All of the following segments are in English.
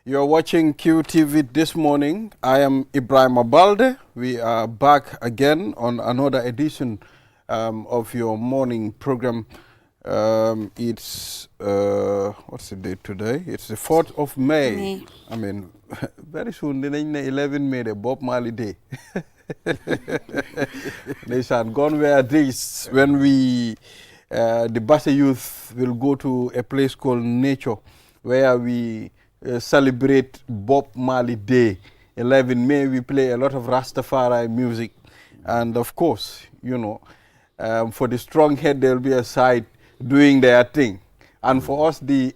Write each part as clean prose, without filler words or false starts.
You're watching QTV this morning. I am Ibrahim Abalde. We are back again on another edition of your morning program. It's, what's the date today? It's the 4th of May. I mean, very soon, the 11 May, the Bob Marley Day. They said, gone were days when we, the Bassa youth will go to a place called Nature, where we celebrate Bob Marley Day. 11 May, we play a lot of Rastafari music. And of course, you know, for the strong head, there will be a side doing their thing. And for us, the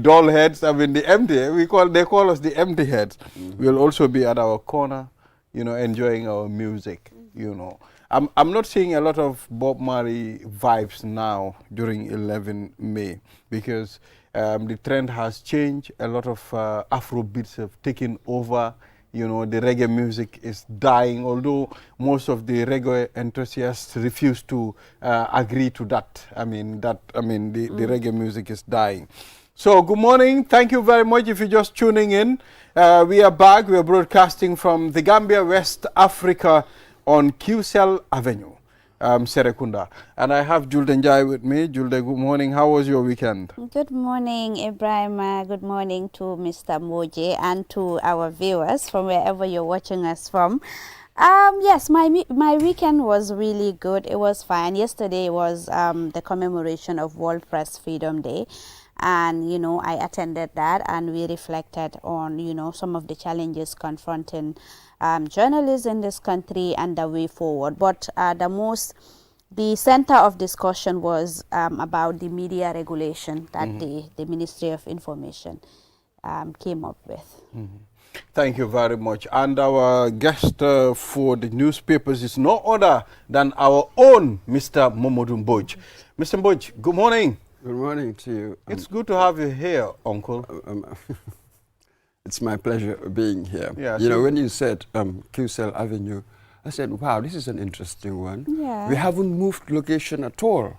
dull heads, I mean the empty, they call us the empty heads. We'll also be at our corner, you know, enjoying our music, you know. I'm not seeing a lot of Bob Marley vibes now during 11 May because the trend has changed. A lot of Afro beats have taken over. You know, the reggae music is dying, although most of the reggae enthusiasts refuse to agree to that. The reggae music is dying. So, good morning. Thank you very much if you're just tuning in. We are back. We are broadcasting from the Gambia, West Africa on QCell Avenue, Serekunda. And I have Julde Njai with me. Julde, good morning. How was your weekend? Good morning, Ibrahim. Good morning to Mr. Moje and to our viewers from wherever you're watching us from. Yes, my weekend was really good. It was fine. Yesterday was the commemoration of World Press Freedom Day. And, you know, I attended that and we reflected on, you know, some of the challenges confronting journalists in this country and the way forward. But the center of discussion was about the media regulation that the Ministry of Information came up with. Thank you very much. And our guest for the newspapers is no other than our own Mr. Momodou Mbodj. Mr. Mbodj, good morning. Good morning to you. It's good to have you here, Uncle. It's my pleasure being here. Yeah, you know, when you said QCell Avenue, I said, wow, this is an interesting one. Yeah. We haven't moved location at all,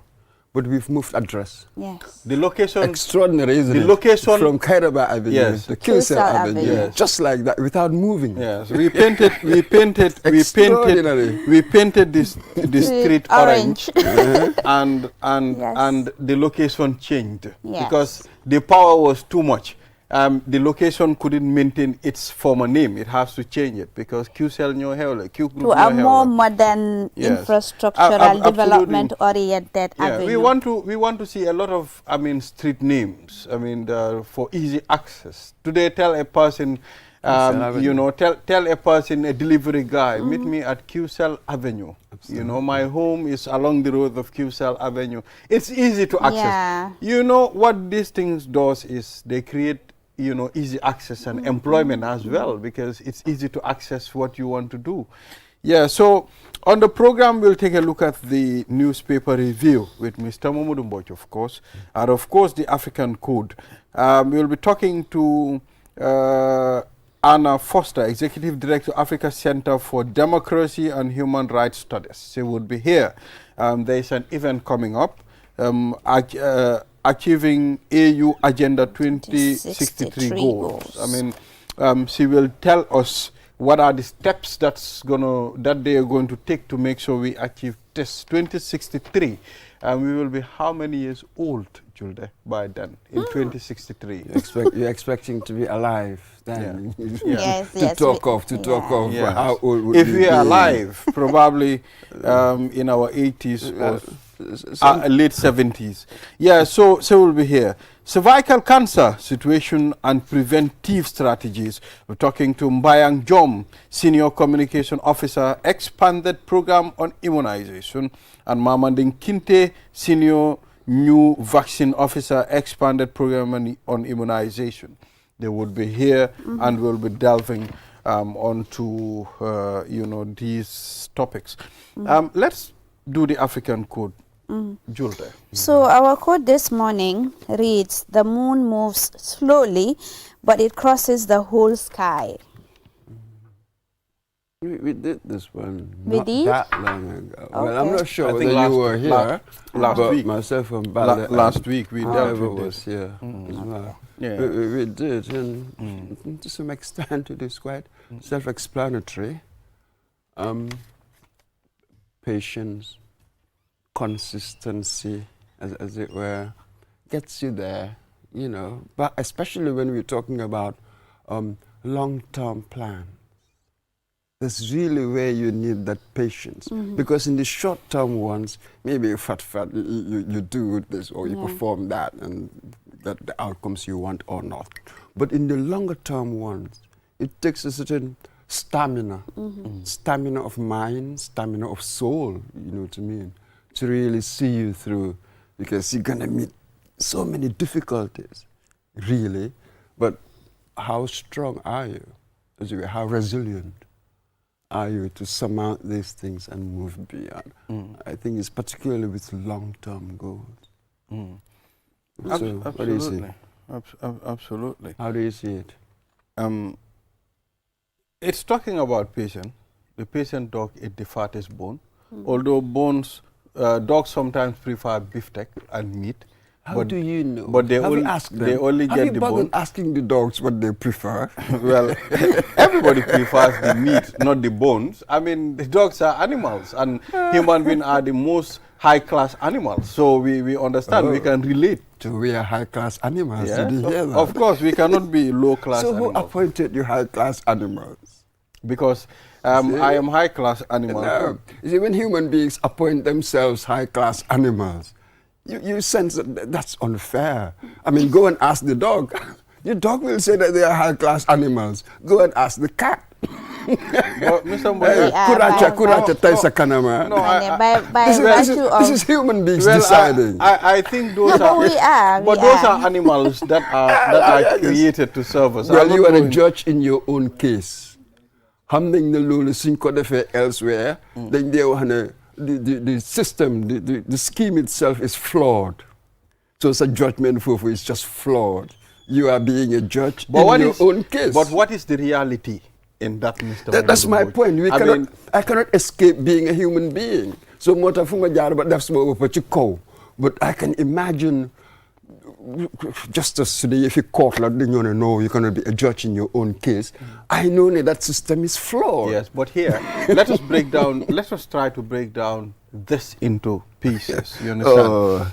but we've moved address. Yes. The location. Extraordinary, isn't it? The location. From Kairaba Avenue yes. to QCell Avenue. Yes. Just like that, without moving. Yes. We painted the street orange. And the location changed. Yes. Because the power was too much. The location couldn't maintain its former name. It has to change it because QCell New Hewle, Q Group to a more modern, infrastructural, development-oriented avenue. We want to see a lot of, street names. For easy access. Today, tell a person, tell a person, a delivery guy, meet me at QCell Avenue. Absolutely. You know, my home is along the road of QCell Avenue. It's easy to access. Yeah. You know what these things does is they create, you know, easy access and employment as well, because it's easy to access what you want to do. Yeah, so on the program, we'll take a look at the newspaper review with Mr. Momodou Mbodj, of course, and of course the African Code. We'll be talking to Anna Foster, Executive Director, Africa Center for Democracy and Human Rights Studies. She would be here. There's an event coming up. Achieving AU Agenda 2063 goals. She will tell us what are the steps that they are going to take to make sure we achieve this 2063. And we will be how many years old, Julde, by then, in 2063? You're expecting to be alive then. Yeah. To talk of how old would if we we are be? alive, probably in our 80s or late 70s. Yeah, so we'll be here. Cervical cancer situation and preventive strategies. We're talking to Mbayang Jom, Senior Communication Officer, Expanded Program on Immunization, and Mamanding Kinte, Senior New Vaccine Officer, Expanded Program on Immunization. They would be here and we'll be delving onto these topics. Let's do the African Code. Julde. So our quote this morning reads, "The moon moves slowly, but it crosses the whole sky." We did this one We not did? that long ago. Well, I'm Okay. not sure I whether think you were here, last but week. myself and Balde Last week we dealt whoever with was this. here as well. Yeah. We did, and to some extent it is quite self-explanatory. Patience, consistency, as it were, gets you there, you know. But especially when we're talking about long-term plans. That's really where you need that patience. Because in the short-term ones, maybe you do this or you perform that and that the outcomes you want or not. But in the longer-term ones, it takes a certain stamina, stamina of mind, stamina of soul, you know what I mean, to really see you through, because you're going to meet so many difficulties, really. But how strong are you? How resilient are you to surmount these things and move beyond? I think it's particularly with long-term goals. So, what do you see? Absolutely. How do you see it? It's talking about patience. The patient dog eats the fattest bone. Although dogs sometimes prefer beefsteak and meat. How do you know? But they Have only, you asked them? they only Have get you the bothered bone. asking the dogs what they prefer? Well, everybody prefers the meat, not the bones. I mean, the dogs are animals, and human beings are the most high-class animals. So we understand, we can relate. So we are high-class animals. Yeah, Did you hear that? of course, we cannot be low-class So who animals. appointed you high-class animals? Because I am high-class animal. No. You see, when human beings appoint themselves high-class animals, you sense that that's unfair. I mean, go and ask the dog. Your dog will say that they are high-class animals. Go and ask the cat. But Mr. Mboya, Kuracha taisa kanama. No, This is human beings well, deciding. I think those No, are. but we are. But those are animals that are created to serve us. Well, you are a judge in your own case. Hamding the lulu sinko defe elsewhere. Then the system, the scheme itself is flawed. So it's a judgment for it's just flawed. You are being a judge in your own case. But what is the reality in that, Mr. That's my point. I cannot escape being a human being. So but I can imagine justice today, if you court like then you know you're going to be a judge in your own case. I know that system is flawed. Yes, but here, let us try to break down this into pieces. You understand?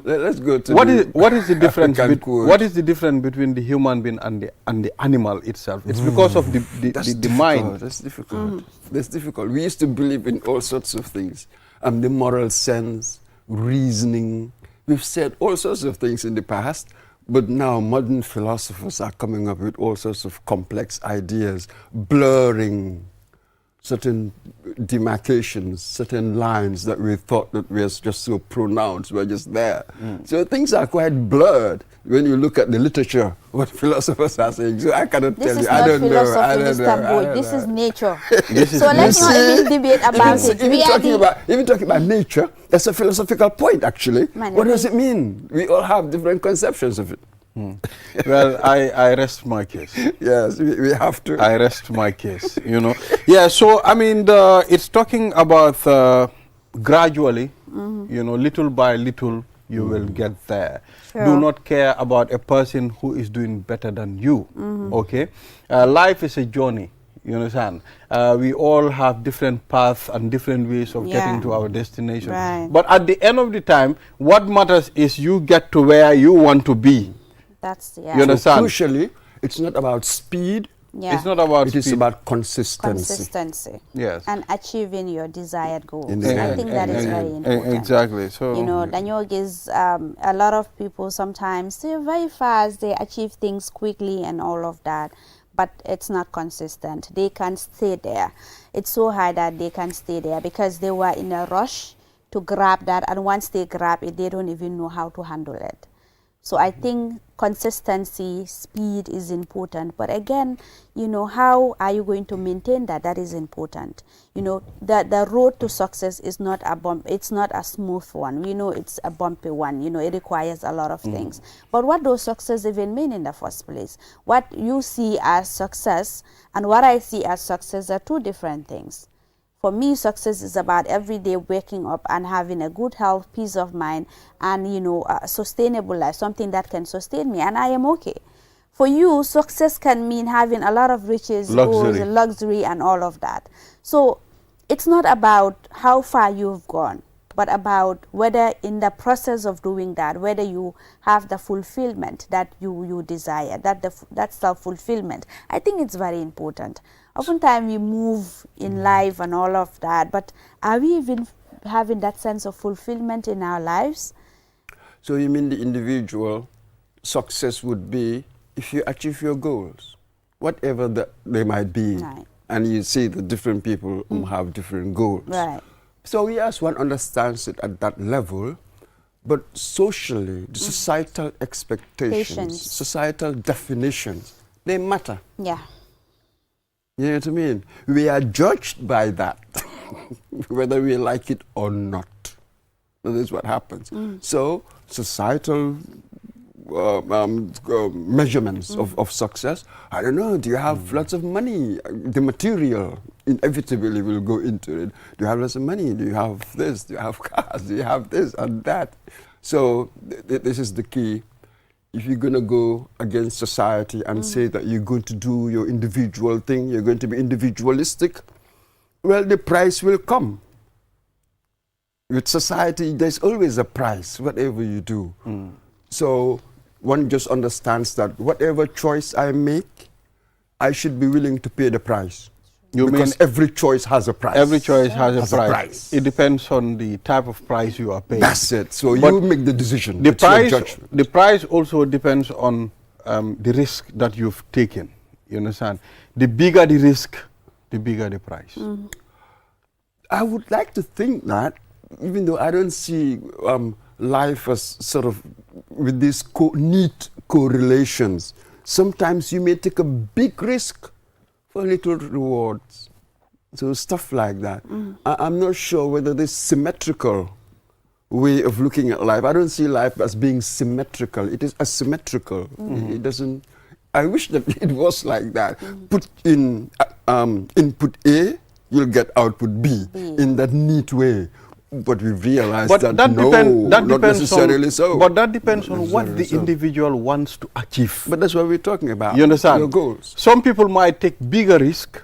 Let's go to what is the difference? What is the difference between the human being and the animal itself? It's because of the mind. That's difficult. That's difficult. We used to believe in all sorts of things, the moral sense, reasoning. We've said all sorts of things in the past, but now modern philosophers are coming up with all sorts of complex ideas, blurring certain demarcations, certain lines that we thought that were just so pronounced, were just there. So things are quite blurred when you look at the literature, what philosophers are saying. So I cannot tell you, I don't know. This is nature. So let's not even debate about it. Even talking about nature, that's a philosophical point, actually. What does it mean? We all have different conceptions of it. Well, I rest my case. Yes, we have to. I rest my case, you know. Yeah, so, I mean, it's talking about gradually, you know, little by little, you will get there. Sure. Do not care about a person who is doing better than you, okay? Life is a journey, you understand? We all have different paths and different ways of getting to our destination. Right. But at the end of the time, what matters is you get to where you want to be. That's, You understand? So crucially, it's not about speed. Yeah. It's not about It is speed. about consistency. Consistency. Yes. And achieving your desired goals. Indeed. I think that is very important. Exactly. So You know, Daniel is a lot of people sometimes, they're very fast, they achieve things quickly and all of that, but it's not consistent. They can't stay there. It's so hard that they can't stay there because they were in a rush to grab that, and once they grab it, they don't even know how to handle it. So I think consistency, speed is important. But again, you know, how are you going to maintain that? That is important. You know, the road to success is not a it's not a smooth one. You know, it's a bumpy one. You know, it requires a lot of things. But what does success even mean in the first place? What you see as success and what I see as success are two different things. For me, success is about every day waking up and having a good health, peace of mind, and, you know, a sustainable life, something that can sustain me, and I am okay. For you, success can mean having a lot of riches, luxury, and all of that. So it's not about how far you've gone, but about whether in the process of doing that, whether you have the fulfillment that you desire, that self-fulfillment. I think it's very important. Oftentimes we move in life and all of that, but are we even having that sense of fulfillment in our lives? So you mean the individual success would be if you achieve your goals, whatever they might be. Right. And you see the different people who have different goals. Right. So yes, one understands it at that level, but socially, the societal expectations, societal definitions, they matter. Yeah. You know what I mean? We are judged by that, whether we like it or not. So this is what happens. So societal measurements of success, I don't know, do you have lots of money? The material inevitably will go into it. Do you have lots of money? Do you have this? Do you have cars? Do you have this and that? So this is the key. If you're going to go against society and say that you're going to do your individual thing, you're going to be individualistic, well, the price will come. With society, there's always a price, whatever you do. So one just understands that whatever choice I make, I should be willing to pay the price. Because every choice has a price. Every choice has a price. It depends on the type of price you are paying. That's it. So but you make the decision. The price also depends on the risk that you've taken. You understand? The bigger the risk, the bigger the price. I would like to think that, even though I don't see life as sort of with these neat correlations, sometimes you may take a big risk for little rewards. So stuff like that. I'm not sure whether this symmetrical way of looking at life, I don't see life as being symmetrical. It is asymmetrical. It doesn't, I wish that it was like that. Put in input A, you'll get output B in that neat way. But we've realized that not necessarily so. But that depends on what the individual wants to achieve. But that's what we're talking about. You understand? Your goals. Some people might take bigger risk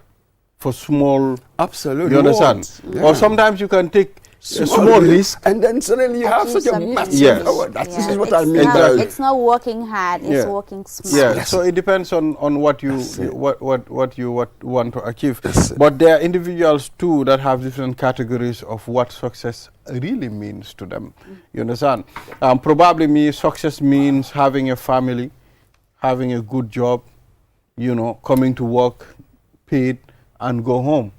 for small. Absolutely. You understand? Yeah. Or sometimes you can take a small risk. And then suddenly you have such a massive power. This is what I mean. It's not working hard, it's working smart. Yeah, so it depends on what you what you want to achieve. But there are individuals too that have different categories of what success really means to them. You understand? Probably me, success means having a family, having a good job, you know, coming to work, paid, and go home.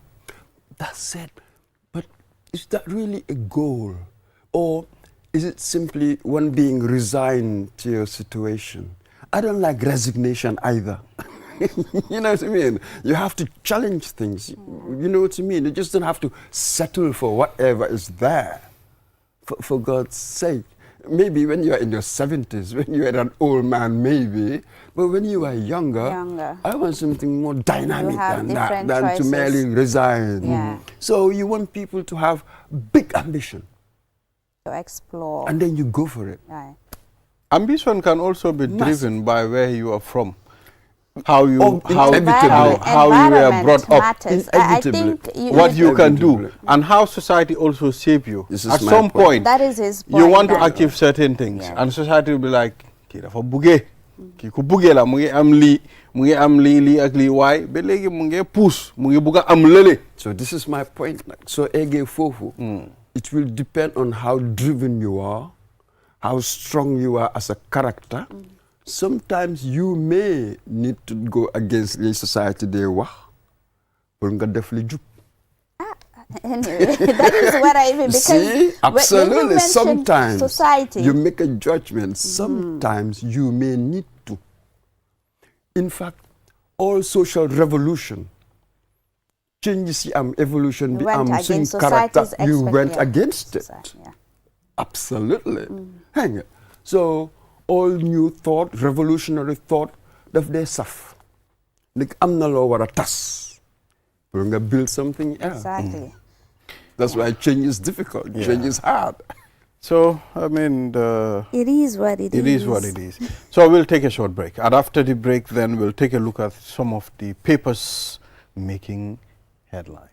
That's it. Is that really a goal? Or is it simply one being resigned to your situation? I don't like resignation either. You know what I mean? You have to challenge things. You know what I mean? You just don't have to settle for whatever is there. For God's sake. Maybe when you're in your 70s, when you're an old man, maybe. But when you are younger. I want something more dynamic than that, than to merely resign. So you want people to have big ambition. To explore. And then you go for it. Right. Ambition can also be driven by where you are from. How you were brought up, I think what you can do, and how society also shape you. At some point, that is his point, you want to achieve certain things, and society will be like, "Kira for buge, kiku buge la mungi am li ak li why, belegi mungi push, mungi buga am lele." So this is my point. So ege fofu, it will depend on how driven you are, how strong you are as a character. Sometimes you may need to go against the society they wah. Anyway, that is what I mean. Because See, absolutely. when you mention Sometimes society, you make a judgment. Sometimes you may need to. In fact, all social revolution, changes, evolution, against character, society's you went against it. Yeah. Absolutely. Hang it. So, all new thought, revolutionary thought, daf dee saf. Like, am na loo war a tas. We're going to build something else. Exactly. That's why change is difficult. Change is hard. So, I mean, It is what it is. it is what it is. So we'll take a short break. And after the break, then we'll take a look at some of the papers making headlines.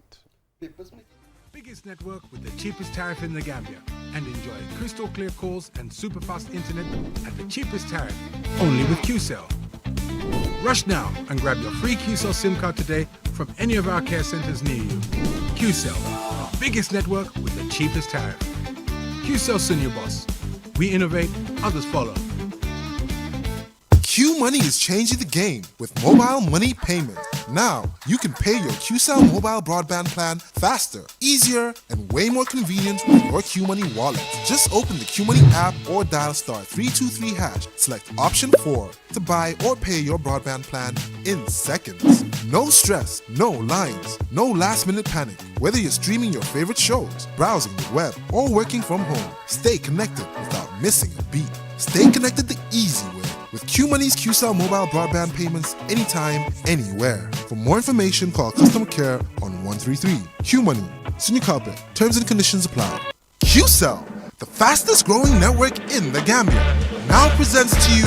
Biggest network with the cheapest tariff in the Gambia, and enjoy crystal clear calls and super fast internet at the cheapest tariff, only with QCell. Rush now and grab your free QCell SIM card today from any of our care centers near you. QCell, the biggest network with the cheapest tariff. QCell Senior Boss. We innovate, others follow. Q Money is changing the game with mobile money payment. Now, you can pay your QCell mobile broadband plan faster, easier, and way more convenient with your Q Money wallet. Just open the Q Money app or dial *323#. Select option 4 to buy or pay your broadband plan in seconds. No stress, no lines, no last-minute panic. Whether you're streaming your favorite shows, browsing the web, or working from home, stay connected without missing a beat. Stay connected the easy way with QMoney's QCell mobile broadband payments anytime, anywhere. For more information, call customer care on 133. QMoney, Senior Carpet. Terms and conditions apply. QCell, the fastest growing network in the Gambia, now presents to you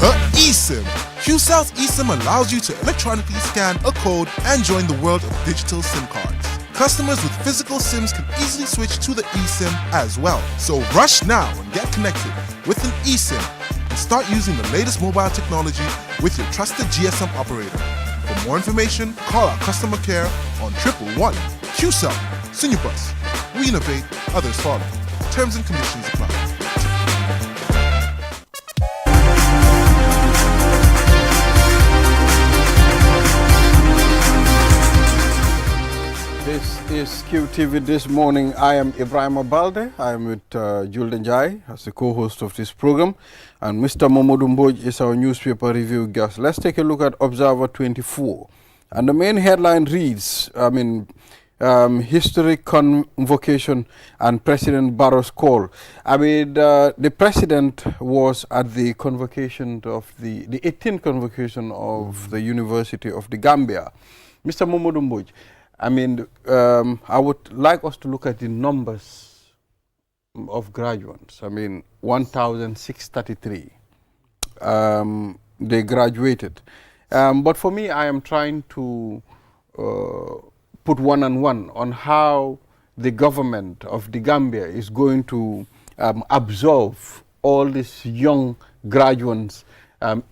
the eSIM. QCell's eSIM allows you to electronically scan a code and join the world of digital SIM cards. Customers with physical SIMs can easily switch to the eSIM as well. So rush now and get connected with an eSIM and start using the latest mobile technology with your trusted GSM operator. For more information, call our customer care on 111. QCell, Senior Bus. We innovate, others follow. Terms and conditions apply. This is QTV This Morning. I am Ibrahim Abalde. I am with Julden Jai as the co-host of this program. And Mr. Momodu Mboj is our newspaper review guest. Let's take a look at Observer 24. And the main headline reads, historic convocation and President Barrow's call. The president was at the convocation of the 18th convocation of the University of the Gambia. Mr. Momodu Mboj, I would like us to look at the numbers of graduates. 1,633. They graduated. But for me, I am trying to put one-on-one on how the government of the Gambia is going to absorb all these young graduates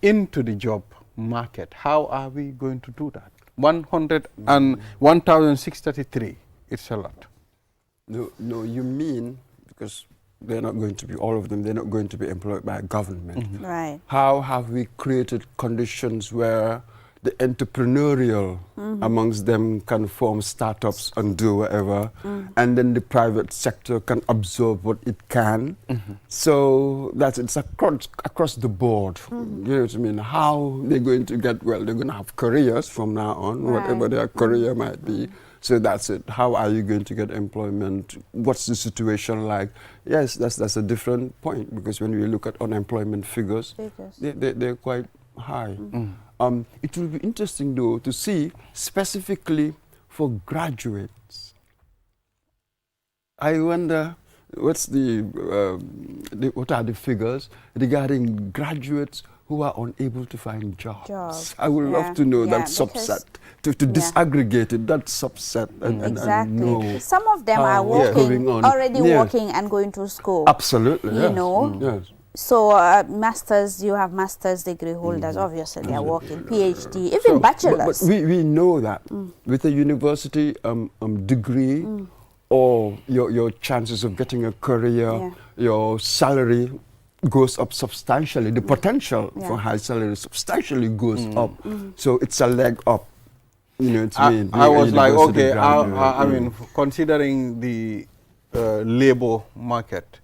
into the job market. How are we going to do that? 1,633. It's a lot. No, you mean, because they're not going to be, all of them, they're not going to be employed by government. Right. How have we created conditions where the entrepreneurial amongst them can form startups and do whatever, and then the private sector can absorb what it can. So it's across the board. You know what I mean? How they're going to get, well, they're going to have careers from now on, whatever their career might be. So that's it. How are you going to get employment? What's the situation like? Yes, that's a different point, because when we look at unemployment figures, they're quite high. It will be interesting, though, to see specifically for graduates. I wonder what are the figures regarding graduates who are unable to find jobs. I would love to know that subset, to disaggregate it, that subset, and know. Some of them are working, already working and going to school. Absolutely, you know. Yes. So masters, you have master's degree holders, obviously they are working, PhD, even bachelors. But we know that with a university degree, or your chances of getting a career, your salary goes up substantially. The potential for high salary substantially goes up. So it's a leg up. You know what I mean? I was like, University okay, graduate, I mean, considering the labor market,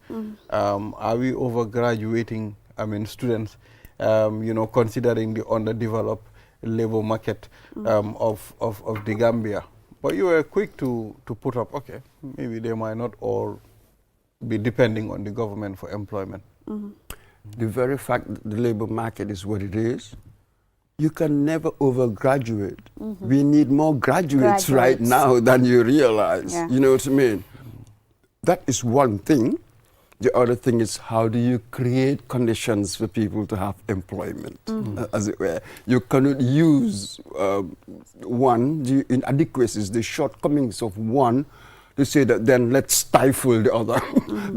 are we overgraduating, I mean, students, you know, considering the underdeveloped labor market of the Gambia? But you were quick to put up, okay, maybe they might not all be depending on the government for employment. The very fact that the labor market is what it is, you can never overgraduate. We need more graduates right now than you realize. Yeah. You know what I mean? That is one thing. The other thing is, how do you create conditions for people to have employment, as it were? You cannot use the inadequacies, the shortcomings of one, to say that then let's stifle the other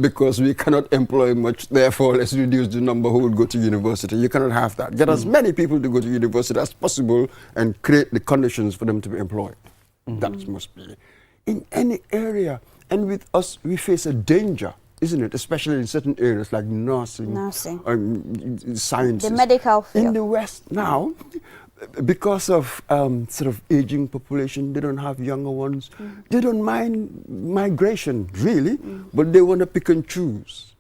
because we cannot employ much, therefore let's reduce the number who would go to university. You cannot have that. Get as many people to go to university as possible and create the conditions for them to be employed. That must be in any area. And with us, we face a danger, isn't it? Especially in certain areas like nursing. Sciences. The medical field. In the West now, because of sort of aging population, they don't have younger ones. They don't mind migration, really, but they want to pick and choose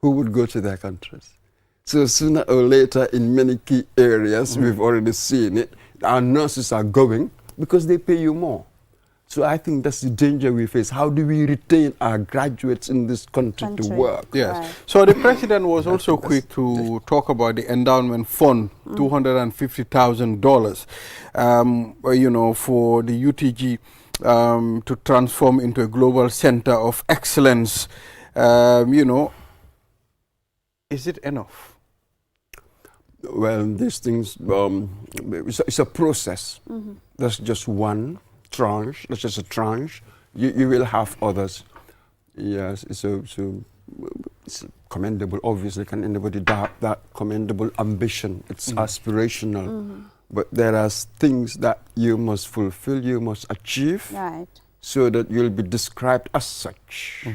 who would go to their countries. So sooner or later, in many key areas, we've already seen it, our nurses are going because they pay you more. So I think that's the danger we face. How do we retain our graduates in this country. to work? Yes. Right. So the president was also quick to talk about the endowment fund, $250,000, you know, for the UTG to transform into a global center of excellence. You know, is it enough? Well, these things, it's a process. That's just one tranche. That's just a tranche. You will have others. Yes, so it's commendable. Obviously, can anybody doubt that commendable ambition? It's aspirational. But there are things that you must fulfill, you must achieve, so that you'll be described as such.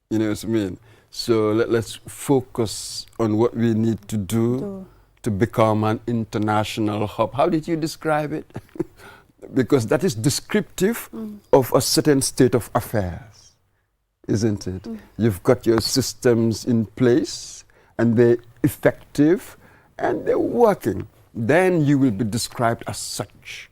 You know what I mean? So let's focus on what we need to do to become an international hub. How did you describe it? Because that is descriptive of a certain state of affairs, isn't it? You've got your systems in place, and they're effective, and they're working. Then you will be described as such.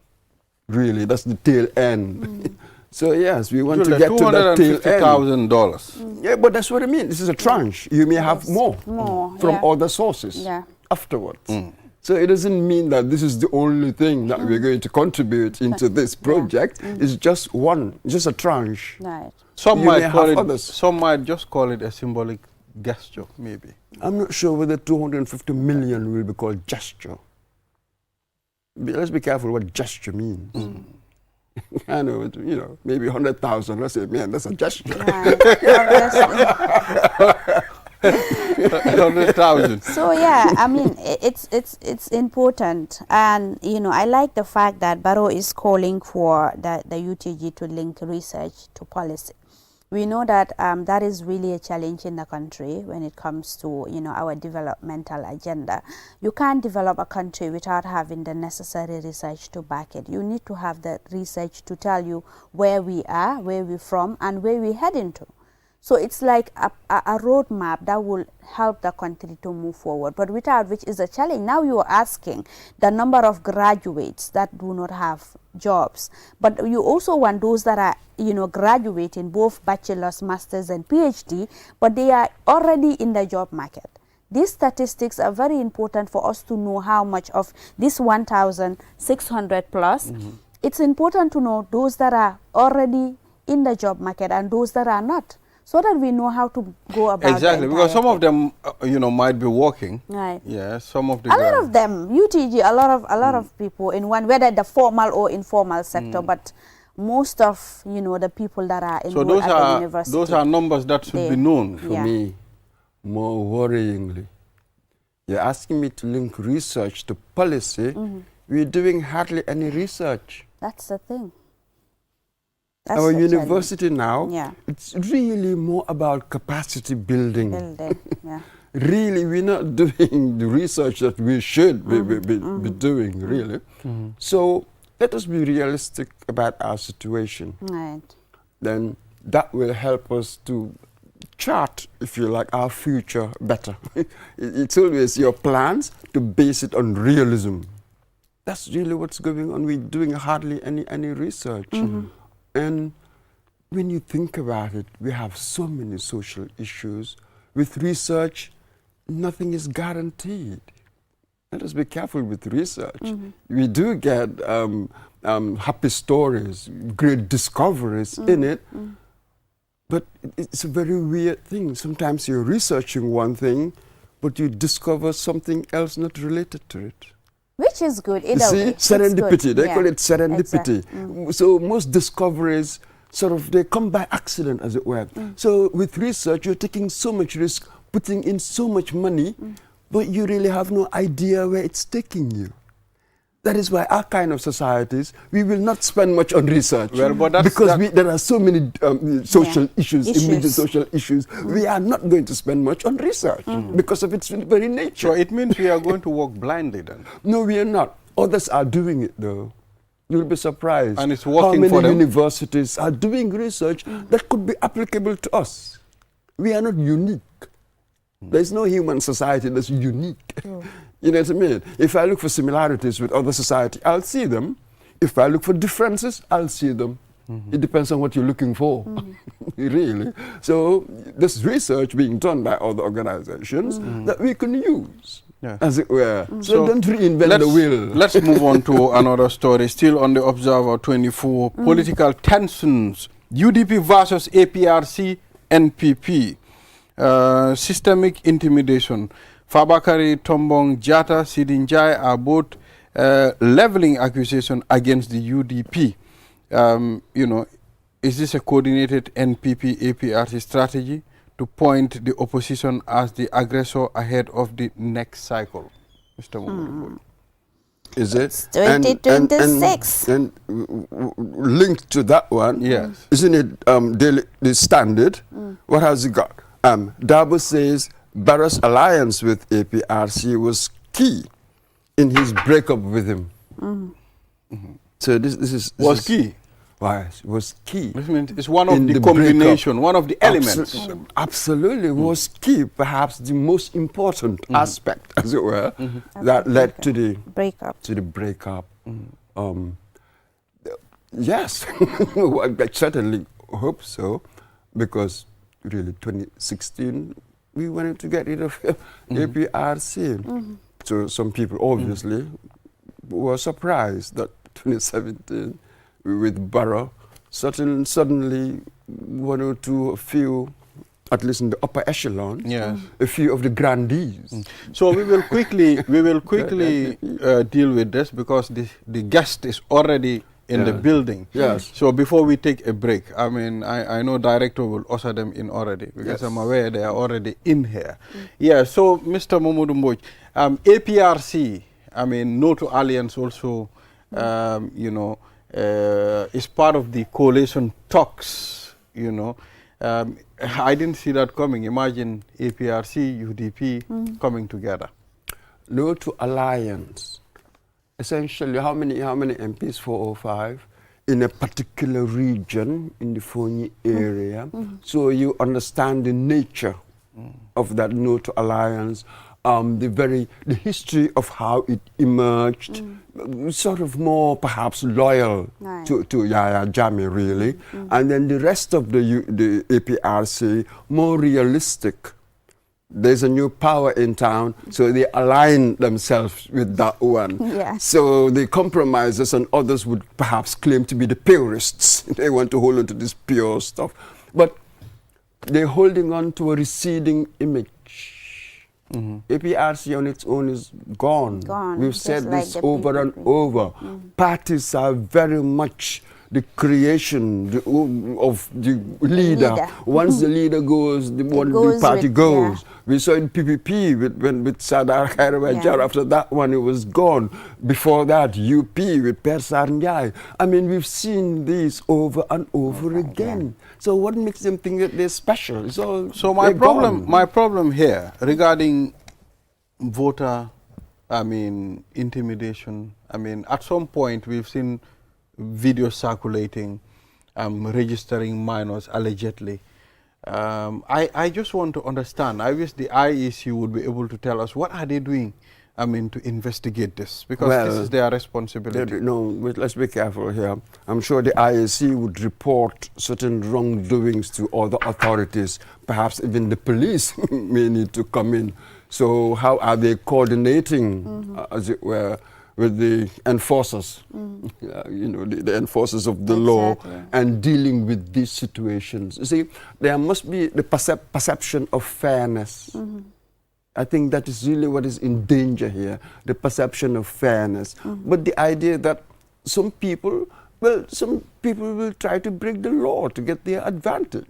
Really, that's the tail end. So yes, we want to get to that tail end. $250,000. Yeah, but that's what I mean. This is a tranche. You may have more from other sources afterwards. So it doesn't mean that this is the only thing that we're going to contribute into this project. It's just one, just a tranche. Some might call it, some might just call it a symbolic gesture, maybe. I'm not sure whether 250 million will be called gesture. Let's be careful what gesture means. I know, you know, maybe 100,000. Let's say, man, that's a gesture. 100,000. So yeah, I mean, it's important, and you know, I like the fact that Barrow is calling for the UTG to link research to policy. We know that that is really a challenge in the country when it comes to, you know, our developmental agenda. You can't develop a country without having the necessary research to back it. You need to have the research to tell you where we are, where we're from, and where we're heading to. So it's like a roadmap that will help the country to move forward, but without which is a challenge. Now you are asking the number of graduates that do not have jobs, but you also want those that are, you know, graduating both bachelor's, master's, and PhD, but they are already in the job market. These statistics are very important for us to know how much of this 1,600 plus. It's important to know those that are already in the job market and those that are not, so that we know how to go about it. Exactly, because some of them, you know, might be working. Yeah, some of the a lot of them, UTG, a lot of people in one, whether the formal or informal sector, but most of, you know, the people that are enrolled at the university. Those are numbers that should be known. For me, more worryingly, you're asking me to link research to policy. We're doing hardly any research. That's the thing. Our university now, it's really more about capacity building. Really, we're not doing the research that we should be doing, really. So let us be realistic about our situation. Right. Then that will help us to chart, if you like, our future better. It's always your plans to base it on realism. That's really what's going on. We're doing hardly any research. And when you think about it, we have so many social issues. With research, nothing is guaranteed. Let us be careful with research. We do get happy stories, great discoveries in it, but it's a very weird thing. Sometimes you're researching one thing, but you discover something else not related to it. Which is good, either See, way. serendipity, they call it serendipity. Exactly. So most discoveries, sort of, they come by accident, as it were. So with research, you're taking so much risk, putting in so much money, but you really have no idea where it's taking you. That is why our kind of societies, we will not spend much on research. Well, but because there are so many social issues, immediate social issues. We are not going to spend much on research because of its very nature. So it means we are going to walk blindly then? No, we are not. Others are doing it though. You'll be surprised. And it's working for them. How many universities are doing research that could be applicable to us. We are not unique. There's no human society that's unique. You know what I mean? If I look for similarities with other society, I'll see them. If I look for differences, I'll see them. It depends on what you're looking for, really. So there's research being done by other organizations that we can use, as it were. So don't reinvent the wheel. Let's move on to another story, still on the Observer 24. Political tensions, UDP versus APRC, NPP. Systemic intimidation. Fabakary Tombong Jatta, Sidin Jai are both leveling accusation against the UDP. You know, is this a coordinated NPP-APRC strategy to point the opposition as the aggressor ahead of the next cycle? Mr. Momodu. Is it? It's 2026. And linked to that one, yes, isn't it the Standard? What has it got? Dabo says Barra's alliance with APRC was key in his breakup with him. So this is key. Why? It was key. This means it's one of the combination, one of the elements. Absolutely, was key, perhaps the most important aspect, as it were, that led to the breakup. Yes, I certainly hope so, because really 2016 we wanted to get rid of APRC. So some people obviously were surprised that 2017 with Barrow, suddenly one or two, a few, at least in the upper echelon, a few of the grandees. So we will quickly deal with this because the guest is already in the building. Yes. So before we take a break, I mean, I know director will usher them in already because I'm aware they are already in here. Yeah. So Mr. Momodu Mboj, APRC, I mean, No to Alliance also, you know, is part of the coalition talks. You know, I didn't see that coming. Imagine APRC, UDP coming together. No to Alliance. Essentially, how many MPs? 4 or 5 in a particular region in the Fonyi area. So you understand the nature of that No to Alliance, the history of how it emerged, sort of more perhaps loyal to Yahya Jammeh, really, and then the rest of the APRC more realistic. There's a new power in town, so they align themselves with that one. So the compromisers and others would perhaps claim to be the purists. They want to hold on to this pure stuff. But they're holding on to a receding image. APRC on its own is gone. We've said this over and over. Parties are very much the creation of the leader. Once the leader goes, the party goes. We saw in PPP with Sadar Khairawajar. After that one, it was gone. Before that, UP with Persar Njai. I mean, we've seen these over and over again. So what makes them think that they're special? So my problem here regarding voter I mean, intimidation. I mean, at some point we've seen videos circulating, registering minors allegedly. I just want to understand. I wish the IEC would be able to tell us what are they doing, I mean, to investigate this, because this is their responsibility. No, let's be careful here. I'm sure the IEC would report certain wrongdoings to other authorities. Perhaps even the police may need to come in. So how are they coordinating, as it were, with the enforcers, you know, the enforcers of the law, and dealing with these situations? You see, there must be the perception of fairness. I think that is really what is in danger here, the perception of fairness. But the idea that some people will try to break the law to get their advantage.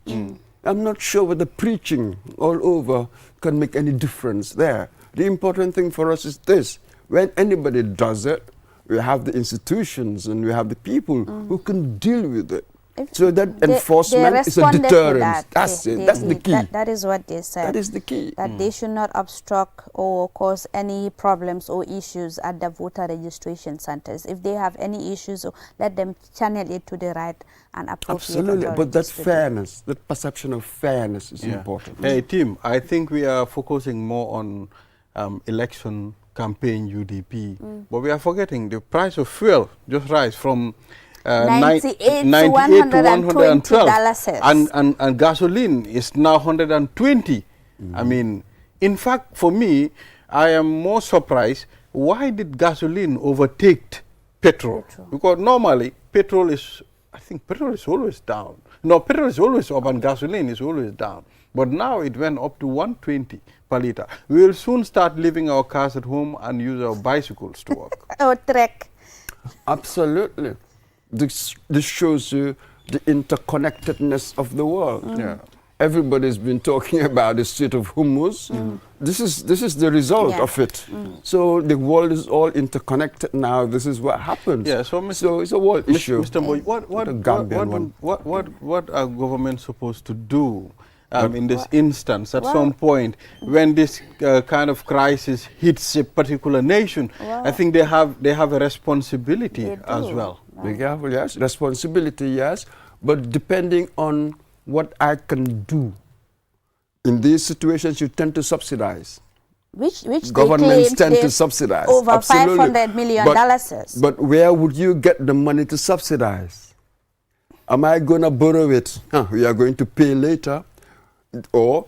I'm not sure whether preaching all over can make any difference there. The important thing for us is this: when anybody does it, we have the institutions and we have the people who can deal with it. So that enforcement is a deterrent. That's it. That's the key. That is what they said. That is the key. That they should not obstruct or cause any problems or issues at the voter registration centers. If they have any issues, let them channel it to the right and appropriate Absolutely, but that authorities fairness, that perception of fairness is important. Hey, Tim, I think we are focusing more on election campaign UDP, but we are forgetting the price of fuel just rise from 98 to $112, and gasoline is now 120. I mean, in fact, for me, I am more surprised. Why did gasoline overtake petrol? Because normally petrol is, I think petrol is always down. No, petrol is always up and gasoline is always down. But now it went up to 120 per liter. We will soon start leaving our cars at home and use our bicycles to work. Or trek. Absolutely. This shows you the interconnectedness of the world. Everybody's been talking about the Strait of Hormuz. This is the result of it. So the world is all interconnected now. This is what happens. Yeah. So it's a world issue. Mr. Boy, what are governments supposed to do in this instance at some point when this kind of crisis hits a particular nation? I think they have a responsibility as well. Be careful, yes. Responsibility, yes. But depending on what I can do, in these situations, you tend to subsidize. Which governments tend to subsidize. Over Absolutely. $500 million. But where would you get the money to subsidize? Am I going to borrow it? We are going to pay later. Or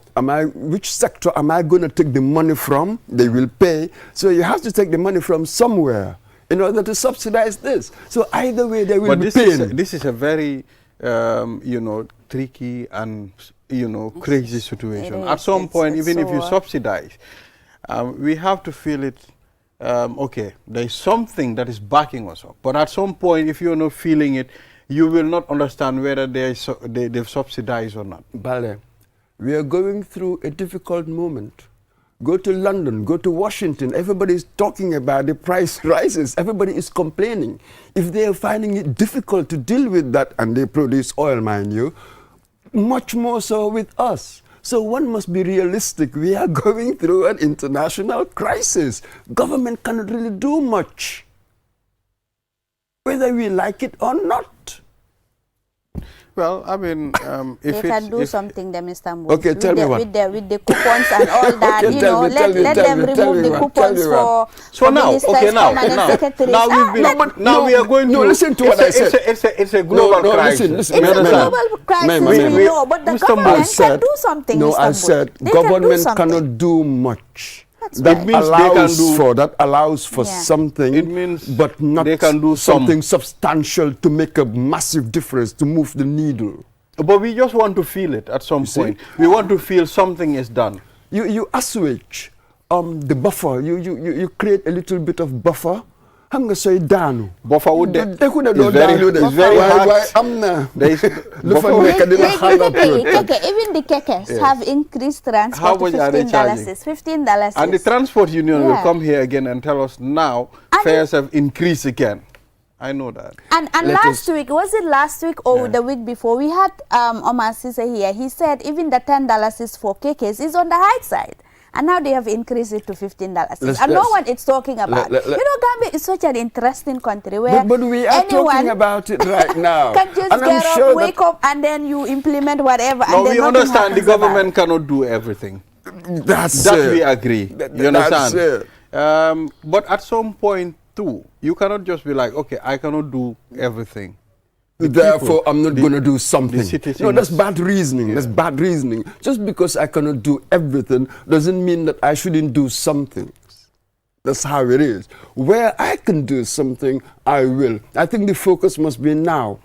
which sector am I going to take the money from? They will pay. So you have to take the money from somewhere in order to subsidize this. So either way, they will be paying. This is a very, tricky and, crazy situation. At some point, even if you subsidize, we have to feel it, okay, there is something that is backing us up. But at some point, if you're not feeling it, you will not understand whether they've subsidized or not. Bale, we are going through a difficult moment. Go to London, go to Washington, everybody is talking about the price rises, everybody is complaining. If they are finding it difficult to deal with that, and they produce oil, mind you, much more so with us. So one must be realistic. We are going through an international crisis. Government cannot really do much, whether we like it or not. Well, I mean, if they can do something, them, Mr. Mbowe. Okay, tell me what. With the coupons and all that, Okay, let them remove the coupons for ministers, permanent secretaries. Now we are going to listen to what I said. It's a global crisis. Listen. It's a global crisis, we know, but the government can do something, No, Mr. I Mbowe. said They government can do cannot do much. That means That allows for something, it means but not they can do something substantial to make a massive difference, to move the needle. But we just want to feel it at some point. We want to feel something is done. You assuage the buffer. You create a little bit of buffer. I'm going to say down. Buffer would they could have done down. It's very hard. Even the kekes have increased transport to $15. And the transport union will come here again and tell us now fares have increased again. I know that. And last week, was it last week or the week before, we had Omar Sise here. He said even the $10 is for kekes is on the high side. and now they have increased it to $15. Let's- And no let's- one is talking about. let- You know, Gambia is such an interesting country where But we are talking about it right now. can just And I'm get sure up, wake up, and then you implement whatever. No, and then we nothing understand the happens about government it. cannot do everything. That's That it. we agree. You That's understand? it. But at some point too, you cannot just be like, okay, I cannot do everything. The Therefore, people, I'm not going to do something. citizens- No, that's bad reasoning. That's bad reasoning. Just because I cannot do everything doesn't mean that I shouldn't do something. That's how it is. Where I can do something, I will. I think the focus must be now.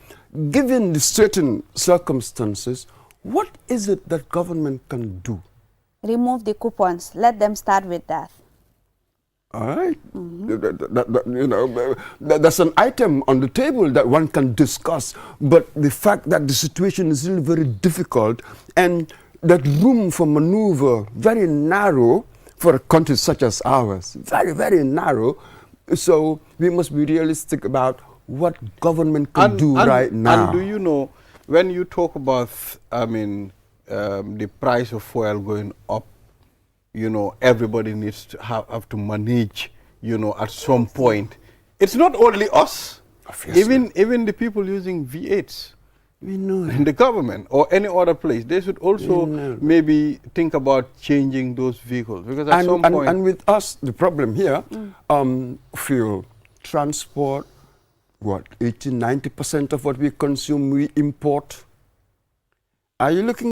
Given the certain circumstances, what is it that government can do? Remove the coupons. Let them start with that. All right. That's an item on the table that one can discuss. But the fact that the situation is still very difficult and that room for maneuver very narrow for a country such as ours, very, very narrow. So we must be realistic about what government can do right now. And do you know, when you talk about, the price of fuel going up, you know, everybody needs to have to manage, you know, at some point. It's not only us. Obviously. Even the people using V8s We know in the government or any other place, they should also maybe think about changing those vehicles, because at some point. And with us, the problem here, fuel, transport, 80-90% of what we consume, we import. Are you looking